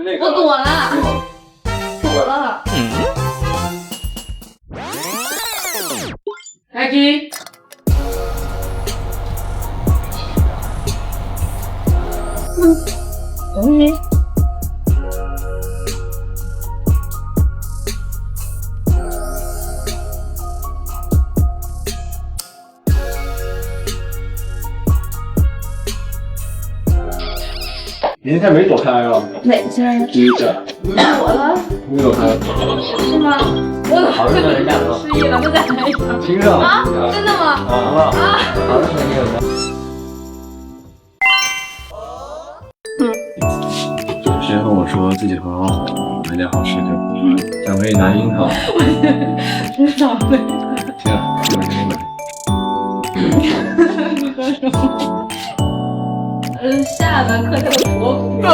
那个。我躲了，躲了。开机。你现在没躲开啊？哪家？第一家躲了？没躲开，是吗？我好热的人家了，失忆了，不再来一场。听着啊？真的吗？啊！好的声音有没有？首先和我说自己很好，买点好吃的，想可以拿樱桃。知道了。行，我给你买。你说什么？下巴磕在我脖骨上。